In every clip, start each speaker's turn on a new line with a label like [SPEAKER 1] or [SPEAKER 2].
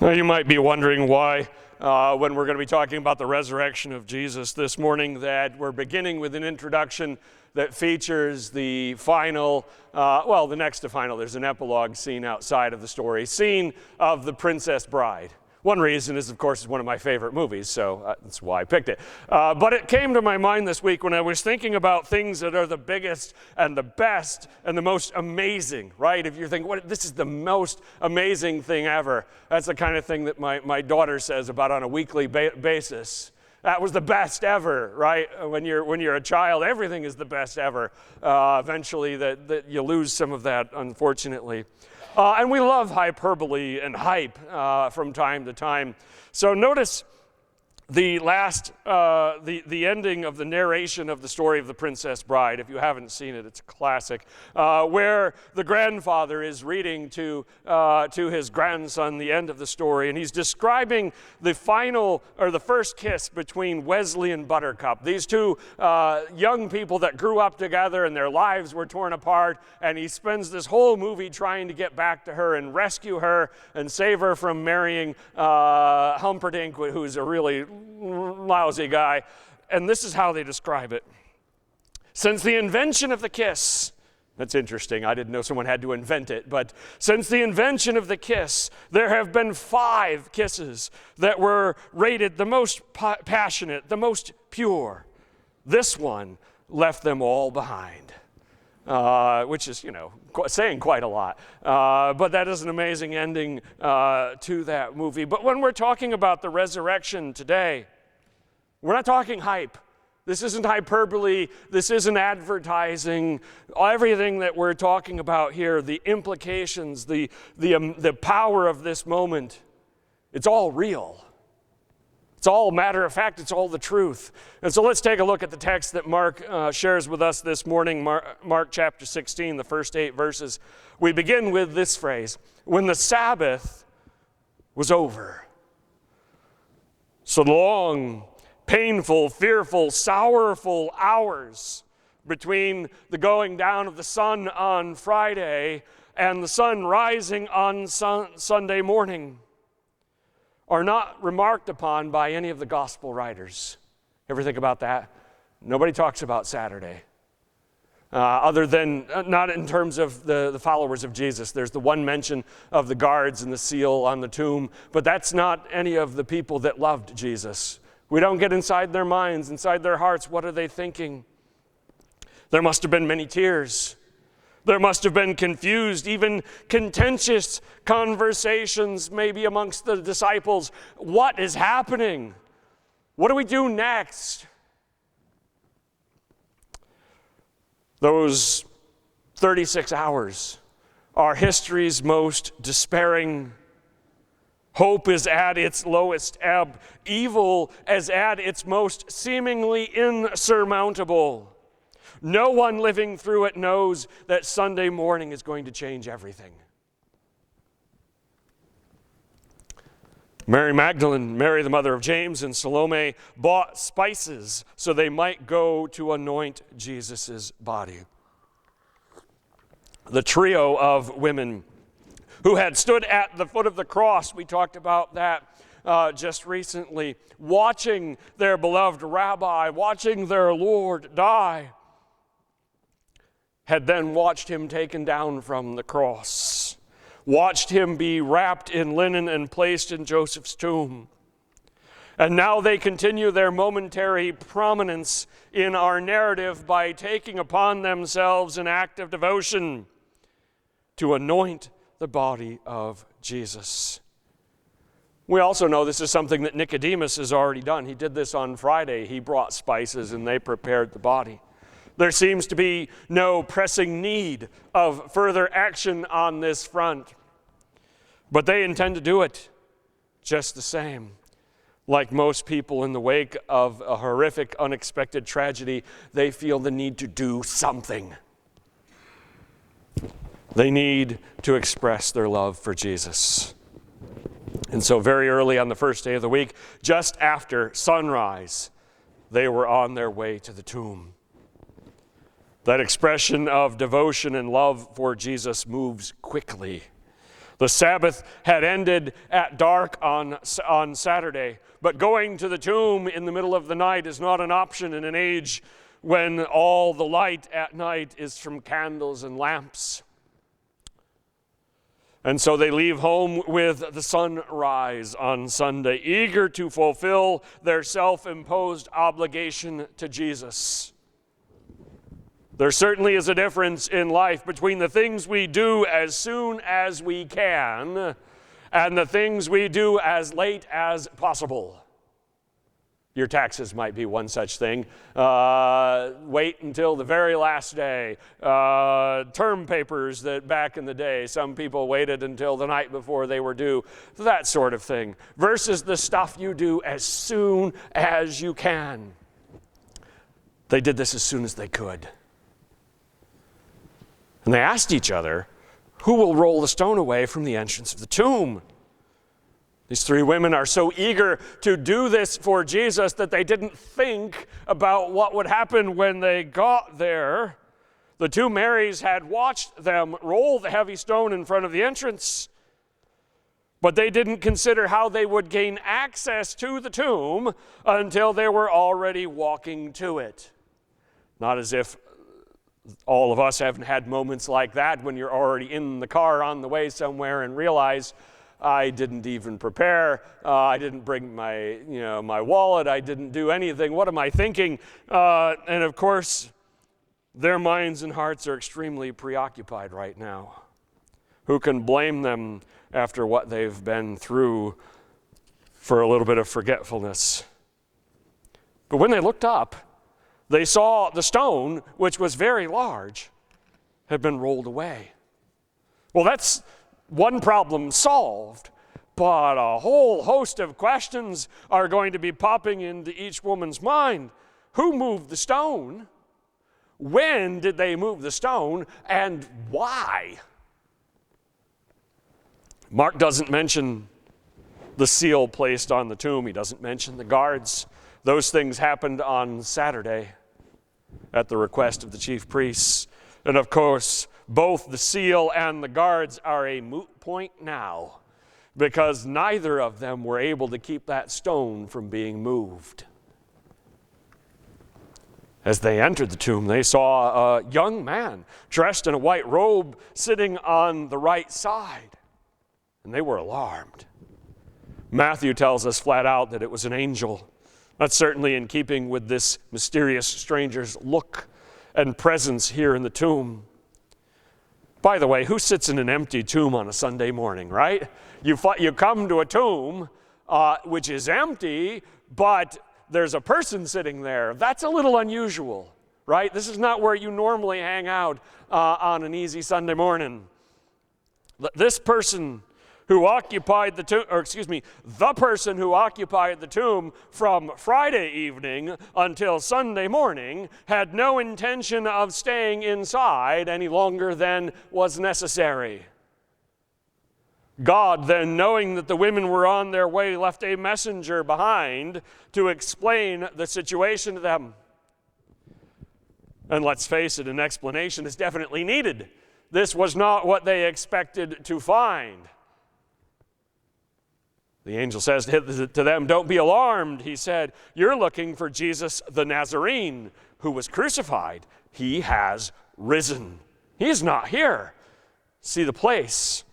[SPEAKER 1] Well, you might be wondering why, when we're going to be talking about the resurrection of Jesus this morning, that we're beginning with an introduction that features the final, the next to final, there's an epilogue scene outside of the story, scene of the Princess Bride. One reason is, of course, it's one of my favorite movies, so that's why I picked it. But it came to my mind this week when I was thinking about things that are the biggest and the best and the most amazing, right? If you think, this is the most amazing thing ever, that's the kind of thing that my daughter says about on a weekly basis. That was the best ever, right? When you're a child, everything is the best ever. Eventually, that you lose some of that, unfortunately. And we love hyperbole and hype from time to time. So notice the last, the ending of the narration of the story of the Princess Bride. If you haven't seen it, it's a classic, where the grandfather is reading to his grandson the end of the story, and he's describing the final, or the first kiss between Wesley and Buttercup. These two young people that grew up together and their lives were torn apart, and he spends this whole movie trying to get back to her and rescue her and save her from marrying Humperdinck, who's a really lousy guy. And this is how they describe it. Since the invention of the kiss, that's interesting, I didn't know someone had to invent it, but since the invention of the kiss, there have been 5 kisses that were rated the most passionate, the most pure. This one left them all behind. Which is, saying quite a lot. But that is an amazing ending to that movie. But when we're talking about the resurrection today, we're not talking hype. This isn't hyperbole. This isn't advertising. Everything that we're talking about here, the implications, the power of this moment, it's all real. It's all matter of fact, it's all the truth. And so let's take a look at the text that Mark shares with us this morning, Mark chapter 16, the first 8 verses. We begin with this phrase, when the Sabbath was over. So the long, painful, fearful, sorrowful hours between the going down of the sun on Friday and the sun rising on Sunday morning are not remarked upon by any of the gospel writers. Ever think about that? Nobody talks about Saturday. Other than, not in terms of the followers of Jesus. There's the one mention of the guards and the seal on the tomb, but that's not any of the people that loved Jesus. We don't get inside their minds, inside their hearts. What are they thinking? There must have been many tears. There must have been confused, even contentious conversations maybe amongst the disciples. What is happening? What do we do next? Those 36 hours are history's most despairing. Hope is at its lowest ebb. Evil is at its most seemingly insurmountable. No one living through it knows that Sunday morning is going to change everything. Mary Magdalene, Mary the mother of James, and Salome bought spices so they might go to anoint Jesus' body. The trio of women who had stood at the foot of the cross, we talked about that just recently, watching their beloved rabbi, watching their Lord die, had then watched him taken down from the cross, watched him be wrapped in linen and placed in Joseph's tomb. And now they continue their momentary prominence in our narrative by taking upon themselves an act of devotion to anoint the body of Jesus. We also know this is something that Nicodemus has already done. He did this on Friday. He brought spices and they prepared the body. There seems to be no pressing need of further action on this front. But they intend to do it just the same. Like most people in the wake of a horrific, unexpected tragedy, they feel the need to do something. They need to express their love for Jesus. And so very early on the first day of the week, just after sunrise, they were on their way to the tomb. That expression of devotion and love for Jesus moves quickly. The Sabbath had ended at dark on Saturday, but going to the tomb in the middle of the night is not an option in an age when all the light at night is from candles and lamps. And so they leave home with the sunrise on Sunday, eager to fulfill their self-imposed obligation to Jesus. There certainly is a difference in life between the things we do as soon as we can and the things we do as late as possible. Your taxes might be one such thing. Wait until the very last day. Term papers that back in the day, some people waited until the night before they were due. That sort of thing. Versus the stuff you do as soon as you can. They did this as soon as they could. And they asked each other, who will roll the stone away from the entrance of the tomb? These three women are so eager to do this for Jesus that they didn't think about what would happen when they got there. The two Marys had watched them roll the heavy stone in front of the entrance, but they didn't consider how they would gain access to the tomb until they were already walking to it. Not as if all of us haven't had moments like that when you're already in the car on the way somewhere and realize, I didn't even prepare. I didn't bring my wallet. I didn't do anything. What am I thinking? And of course, their minds and hearts are extremely preoccupied right now. Who can blame them after what they've been through for a little bit of forgetfulness? But when they looked up, they saw the stone, which was very large, had been rolled away. Well, that's one problem solved, but a whole host of questions are going to be popping into each woman's mind. Who moved the stone? When did they move the stone? And why? Mark doesn't mention the seal placed on the tomb. He doesn't mention the guards. Those things happened on Saturday at the request of the chief priests. And of course, both the seal and the guards are a moot point now because neither of them were able to keep that stone from being moved. As they entered the tomb, they saw a young man dressed in a white robe sitting on the right side, and they were alarmed. Matthew tells us flat out that it was an angel. That's certainly in keeping with this mysterious stranger's look and presence here in the tomb. By the way, who sits in an empty tomb on a Sunday morning, right? You come to a tomb which is empty, but there's a person sitting there. That's a little unusual, right? This is not where you normally hang out on an easy Sunday morning. This person who occupied the tomb, the person who occupied the tomb from Friday evening until Sunday morning had no intention of staying inside any longer than was necessary. God then, knowing that the women were on their way, left a messenger behind to explain the situation to them. And let's face it, an explanation is definitely needed. This was not what they expected to find. The angel says to them, "Don't be alarmed," he said. "You're looking for Jesus the Nazarene, who was crucified. He has risen. He is not here. See the place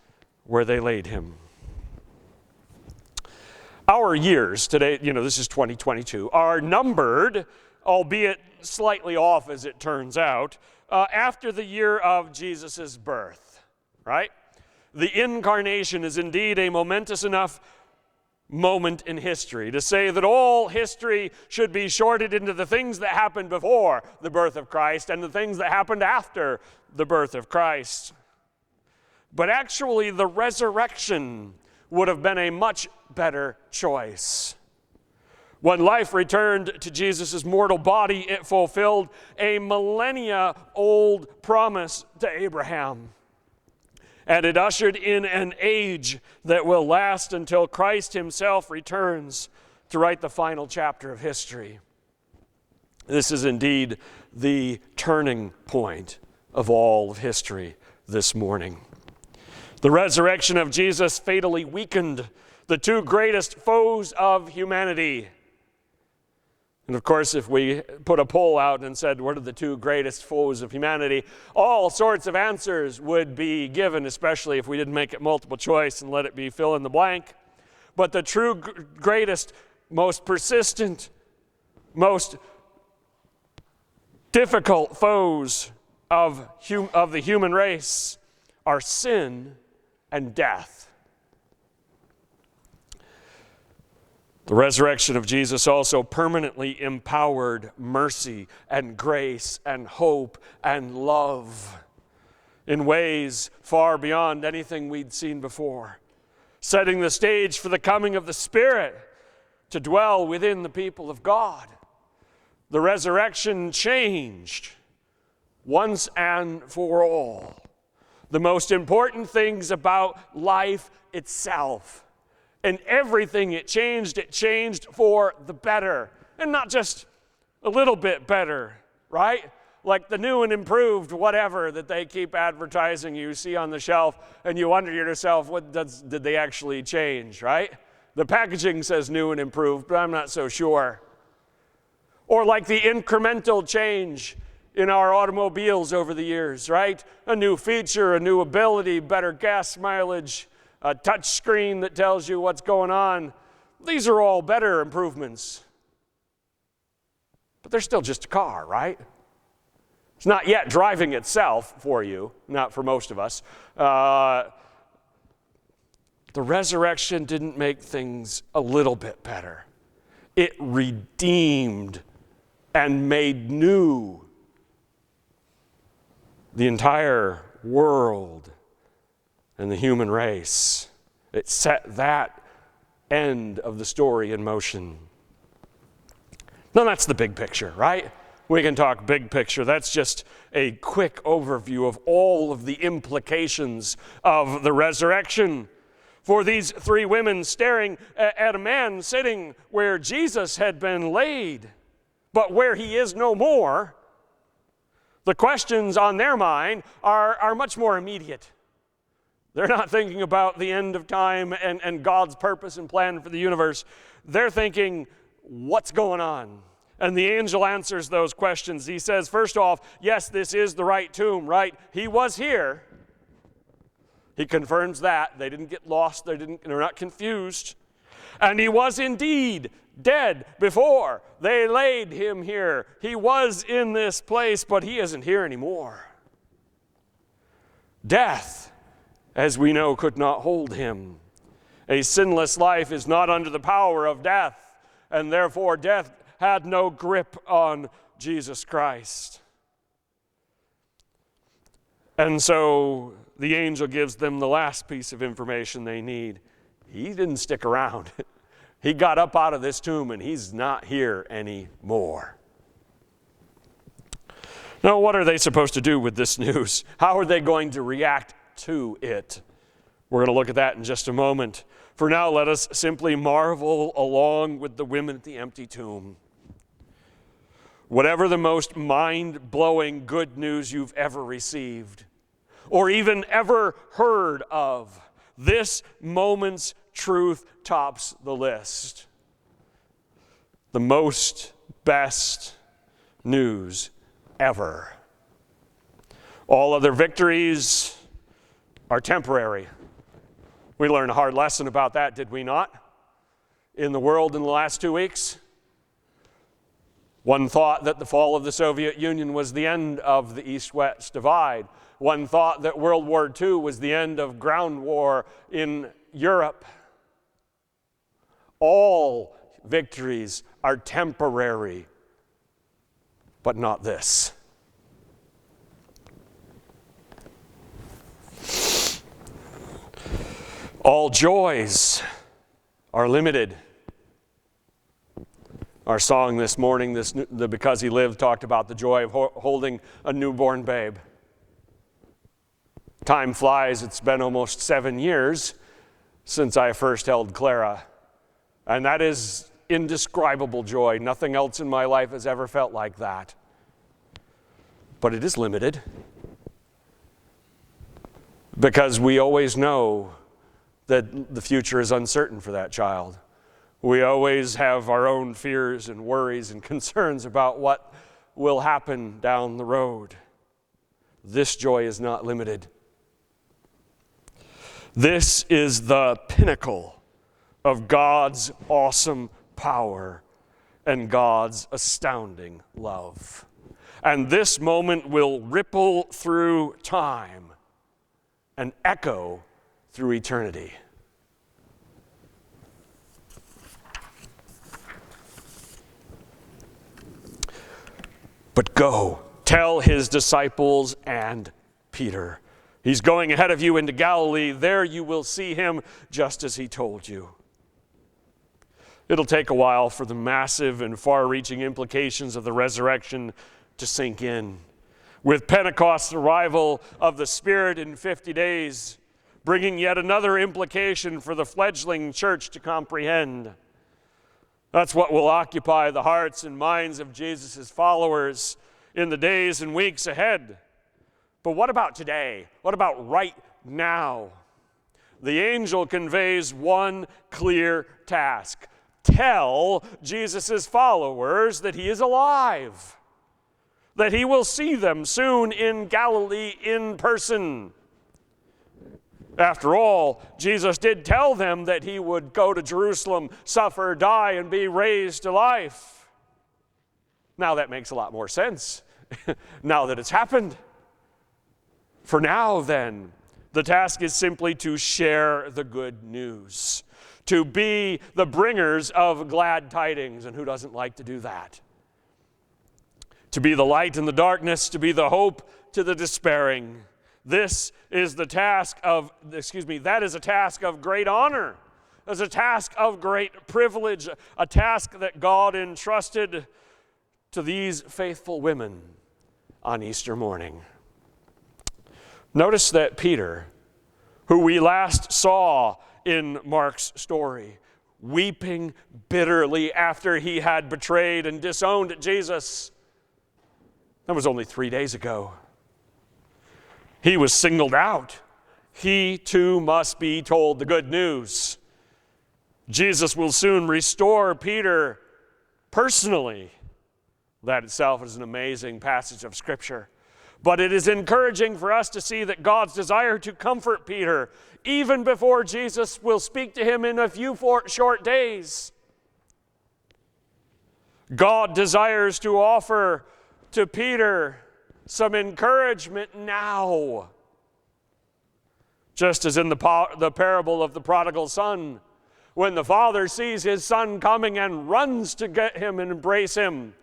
[SPEAKER 1] where they laid him." Our years today, this is 2022, are numbered, albeit slightly off as it turns out, after the year of Jesus' birth, right? The incarnation is indeed a momentous enough moment in history to say that all history should be shorted into the things that happened before the birth of Christ and the things that happened after the birth of Christ. But actually, the resurrection would have been a much better choice. When life returned to Jesus' mortal body, it fulfilled a millennia-old promise to Abraham. And it ushered in an age that will last until Christ himself returns to write the final chapter of history. This is indeed the turning point of all of history this morning. The resurrection of Jesus fatally weakened the two greatest foes of humanity. And of course, if we put a poll out and said, what are the two greatest foes of humanity? All sorts of answers would be given, especially if we didn't make it multiple choice and let it be fill in the blank. But the true greatest, most persistent, most difficult foes of the human race are sin and death. The resurrection of Jesus also permanently empowered mercy and grace and hope and love in ways far beyond anything we'd seen before, setting the stage for the coming of the Spirit to dwell within the people of God. The resurrection changed once and for all the most important things about life itself. And everything it changed for the better. And not just a little bit better, right? Like the new and improved whatever that they keep advertising you see on the shelf, and you wonder to yourself, did they actually change, right? The packaging says new and improved, but I'm not so sure. Or like the incremental change in our automobiles over the years, right? A new feature, a new ability, better gas mileage, a touch screen that tells you what's going on. These are all better improvements. But they're still just a car, right? It's not yet driving itself for you, not for most of us. The resurrection didn't make things a little bit better. It redeemed and made new the entire world and the human race. It set that end of the story in motion. Now that's the big picture, right? We can talk big picture. That's just a quick overview of all of the implications of the resurrection. For these three women staring at a man sitting where Jesus had been laid, but where he is no more, the questions on their mind are much more immediate. They're not thinking about the end of time and God's purpose and plan for the universe. They're thinking, what's going on? And the angel answers those questions. He says, first off, yes, this is the right tomb, right? He was here. He confirms that. They didn't get lost. They're not confused. And he was indeed dead before they laid him here. He was in this place, but he isn't here anymore. Death, as we know, could not hold him. A sinless life is not under the power of death, and therefore death had no grip on Jesus Christ. And so the angel gives them the last piece of information they need. He didn't stick around. He got up out of this tomb and he's not here anymore. Now, what are they supposed to do with this news? How are they going to react to it? We're going to look at that in just a moment. For now, let us simply marvel along with the women at the empty tomb. Whatever the most mind-blowing good news you've ever received, or even ever heard of, this moment's truth tops the list. The most best news ever. All other victories are temporary. We learned a hard lesson about that, did we not? In the world in the last 2 weeks. One thought that the fall of the Soviet Union was the end of the East-West divide. One thought that World War II was the end of ground war in Europe. All victories are temporary, but not this. All joys are limited. Our song this morning, the Because He Lived, talked about the joy of holding a newborn babe. Time flies. It's been almost 7 years since I first held Clara. And that is indescribable joy. Nothing else in my life has ever felt like that. But it is limited. because we always know that the future is uncertain for that child. We always have our own fears and worries and concerns about what will happen down the road. This joy is not limited. This is the pinnacle of God's awesome power and God's astounding love. And this moment will ripple through time and echo through eternity. But go, tell his disciples and Peter. He's going ahead of you into Galilee. There you will see him just as he told you. It'll take a while for the massive and far-reaching implications of the resurrection to sink in. With Pentecost's arrival of the Spirit in 50 days, bringing yet another implication for the fledgling church to comprehend. That's what will occupy the hearts and minds of Jesus' followers in the days and weeks ahead. But what about today? What about right now? The angel conveys one clear task. Tell Jesus' followers that he is alive, that he will see them soon in Galilee in person. After all, Jesus did tell them that he would go to Jerusalem, suffer, die, and be raised to life. Now that makes a lot more sense, now that it's happened. For now, then, the task is simply to share the good news, to be the bringers of glad tidings, and who doesn't like to do that? To be the light in the darkness, to be the hope to the despairing. That is a task of great honor. It's a task of great privilege, a task that God entrusted to these faithful women on Easter morning. Notice that Peter, who we last saw in Mark's story, weeping bitterly after he had betrayed and disowned Jesus, that was only 3 days ago. He was singled out. He too must be told the good news. Jesus will soon restore Peter personally. That itself is an amazing passage of Scripture. But it is encouraging for us to see that God's desire to comfort Peter, even before Jesus will speak to him in a few short days. God desires to offer to Peter some encouragement now. Just as in the parable of the prodigal son, when the father sees his son coming and runs to get him and embrace him,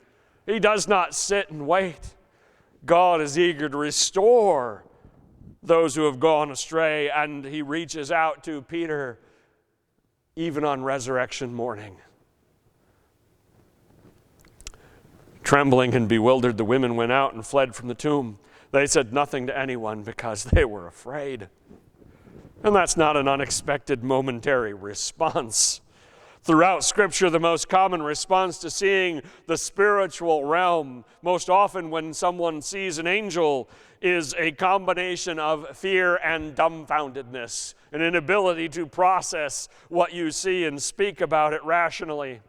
[SPEAKER 1] he does not sit and wait. God is eager to restore those who have gone astray, and he reaches out to Peter even on resurrection morning. Trembling and bewildered, the women went out and fled from the tomb. They said nothing to anyone because they were afraid. And that's not an unexpected momentary response. Throughout Scripture, the most common response to seeing the spiritual realm, most often when someone sees an angel, is a combination of fear and dumbfoundedness, an inability to process what you see and speak about it rationally.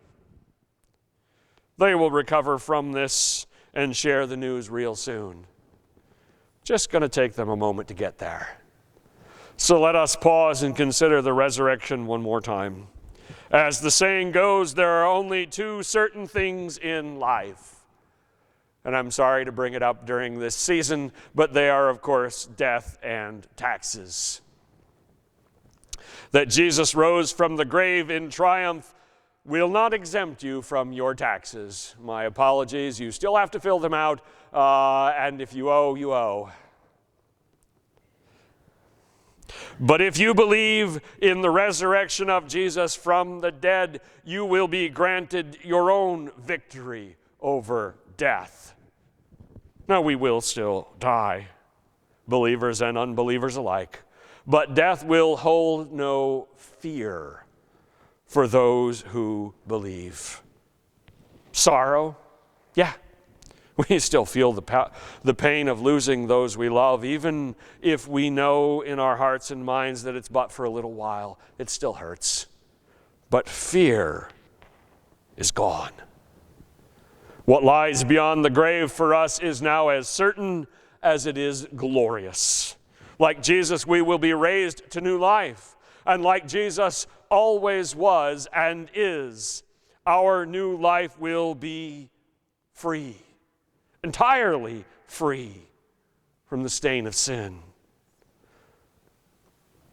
[SPEAKER 1] They will recover from this and share the news real soon. Just going to take them a moment to get there. So let us pause and consider the resurrection one more time. As the saying goes, there are only two certain things in life. And I'm sorry to bring it up during this season, but they are, of course, death and taxes. That Jesus rose from the grave in triumph will not exempt you from your taxes. My apologies, you still have to fill them out, and if you owe, you owe. But if you believe in the resurrection of Jesus from the dead, you will be granted your own victory over death. Now, we will still die, believers and unbelievers alike, but death will hold no fear for those who believe. Sorrow? Yeah, We still feel the pain of losing those we love, even if we know in our hearts and minds that it's but for a little while. It still hurts. But fear is gone. What lies beyond the grave for us is now as certain as it is glorious. Like Jesus, we will be raised to new life. And like Jesus always was and is, our new life will be free. Entirely free from the stain of sin,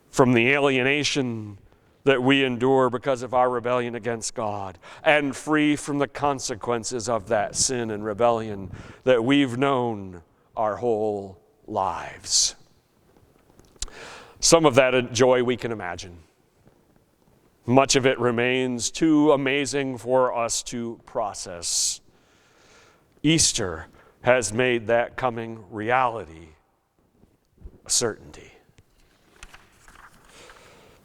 [SPEAKER 1] from the alienation that we endure because of our rebellion against God, and free from the consequences of that sin and rebellion that we've known our whole lives. Some of that joy we can imagine. Much of it remains too amazing for us to process. Easter has made that coming reality a certainty.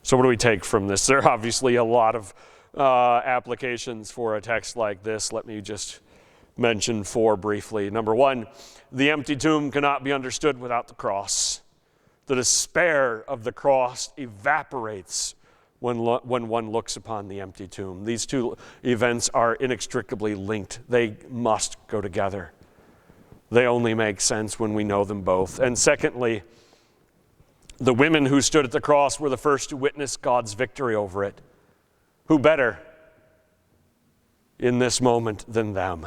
[SPEAKER 1] So what do we take from this? There are obviously a lot of applications for a text like this. Let me just mention 4 briefly. Number 1, the empty tomb cannot be understood without the cross. The despair of the cross evaporates when one looks upon the empty tomb. These 2 events are inextricably linked. They must go together. They only make sense when we know them both. And secondly, the women who stood at the cross were the first to witness God's victory over it. Who better in this moment than them?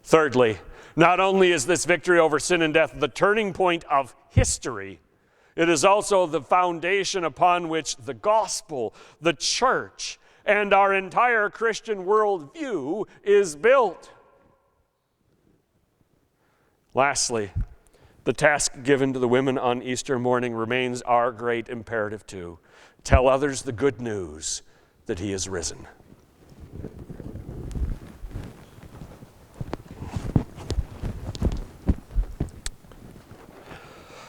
[SPEAKER 1] Thirdly, not only is this victory over sin and death the turning point of history, it is also the foundation upon which the gospel, the church, and our entire Christian worldview is built. Lastly, the task given to the women on Easter morning remains our great imperative too. Tell others the good news that he is risen.